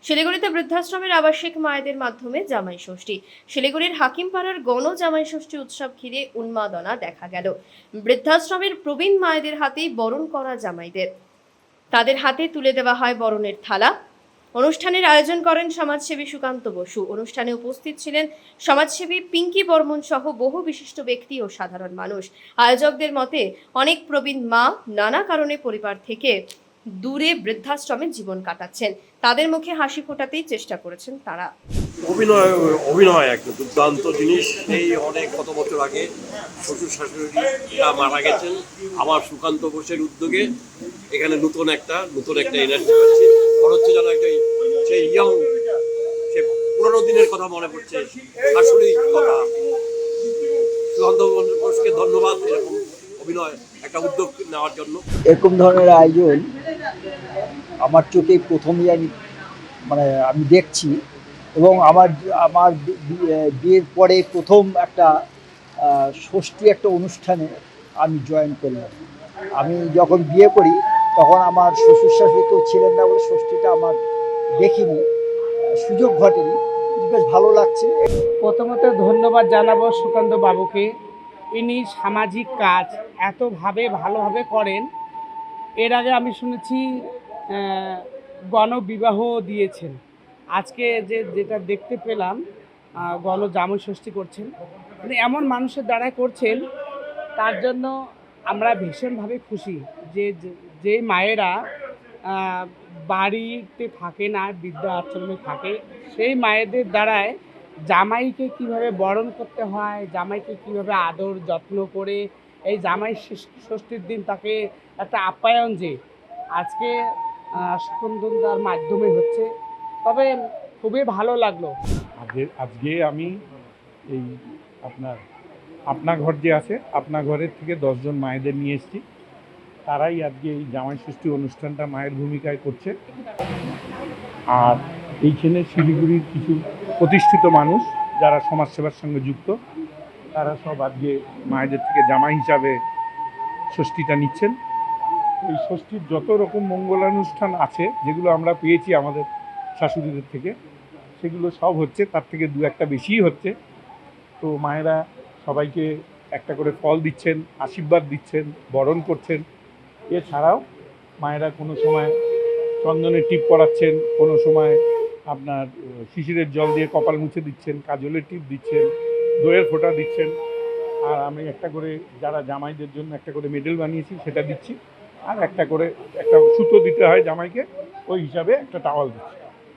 শিলিগুড়িতে বৃদ্ধাশ্রমের আবাসিক মায়েদের মাধ্যমে জামাই ষষ্ঠী। শিলিগুড়ির হাকিমপাড়ার গণ জামাই ষষ্ঠী উৎসব ঘিরে উন্মাদনা দেখা গেল। বৃদ্ধাশ্রমের প্রবীণ মায়েদের হাতেই বরণ করা জামাইদের, তাদের হাতে তুলে দেওয়া হয় বরণের থালা। অনুষ্ঠানের আয়োজন করেন সমাজসেবী সুকান্ত বসু। অনুষ্ঠানে উপস্থিত ছিলেন সমাজসেবী পিঙ্কি বর্মন সহ বহু বিশিষ্ট ব্যক্তি ও সাধারণ মানুষ। আয়োজকদের মতে অনেক প্রবীণ মা নানা কারণে পরিবার থেকে দূরে বৃদ্ধাশ্রমে জীবন কাটাচ্ছেন, তাদের মুখে হাসি ফোটাতেই চেষ্টা করেছেন তারা। অভিনয় অভিনয় একটা দুর্দান্ত জিনিস। এই অনেক কত বছর আগে শ্বশুর শাশুড়িরা মারা গেছেন, আমার সুকান্ত বোসের উদ্যোগে এখানে নতুন একটা এনার্জি পাচ্ছি। মনে হচ্ছে যেন একটা সেই সে পুরোনো দিনের কথা মনে পড়ছে, শাশুড়ির কথা। সুকান্ত বোসকে ধন্যবাদ এরকম অভিনয় একটা উদ্যোগ নেওয়ার জন্য। এরকম ধরনের আয়োজন আমার চোখে প্রথমই আমি দেখছি, এবং আমার আমার বিয়ের পরে প্রথম একটা ষষ্ঠী একটা অনুষ্ঠানে আমি জয়েন করলাম। আমি যখন বিয়ে করি তখন আমার শ্বশুর শাশুড়ি কেউ ছিলেন না বলে ষষ্ঠীটা আমার দেখিনি, সুযোগ ঘটেনি। বেশ ভালো লাগছে। প্রথমত ধন্যবাদ জানাবো সুকান্ত বাবুকে। ইনি সামাজিক কাজ ভালোভাবে করেন। এর আগে আমি শুনেছি গণবিবাহ দিয়েছেন। আজকে যেটা দেখতে পেলাম গণ জামাই ষষ্ঠী করছেন, মানে এমন মানুষের দ্বারাই করছেন, তার জন্য আমরা ভীষণভাবে খুশি। যে মায়েরা বাড়িতে থাকে না, বৃদ্ধা আশ্রমে থাকে, সেই মায়েদের দ্বারায় জামাইকে কিভাবে বরণ করতে হয়, জামাইকে কিভাবে আদর যত্ন করে এই জামাই ষষ্ঠীর দিন তাকে একটা আপ্যায়ন যে আজকে সুকন্দনদার মাধ্যমে হচ্ছে, তবে খুবই ভালো লাগলো। আজকে আমি এই আপনা ঘর যে আছে, আপনা ঘরের থেকে 10 জন মায়েদের নিয়ে এসেছি। তারাই আজকে এই জামাই ষষ্ঠী অনুষ্ঠানটা মায়ের ভূমিকায় করছে। আর এইখানে শিলিগুড়ির কিছু প্রতিষ্ঠিত মানুষ যারা সমাজসেবার সঙ্গে যুক্ত, তারা সব আজকে মায়েদের থেকে জামাই হিসাবে ষষ্ঠীটা নিচ্ছেন। এই ষষ্ঠীর যত রকম মঙ্গলানুষ্ঠান আছে, যেগুলো আমরা পেয়েছি আমাদের শাশুড়িদের থেকে, সেগুলো সব হচ্ছে, তার থেকে দু একটা বেশিই হচ্ছে। তো মায়েরা সবাইকে একটা করে ফল দিচ্ছেন, আশীর্বাদ দিচ্ছেন, বরণ করছেন। এছাড়াও মায়েরা কোনো সময় চন্দনের টিপ পরাচ্ছেন, কোনো সময় শিশিরের জল দিয়ে কপাল মুছে দিচ্ছেন, কাজলের টিপ দিচ্ছেন, দইয়ের ফোঁটা দিচ্ছেন। আর আমি একটা করে, যারা জামাইদের জন্য একটা করে মেডেল বানিয়েছি সেটা দিচ্ছি। আর একটা করে একটা সুতো দিতে হয় জামাইকে, ওই হিসাবে একটা টাওয়াল দিচ্ছি।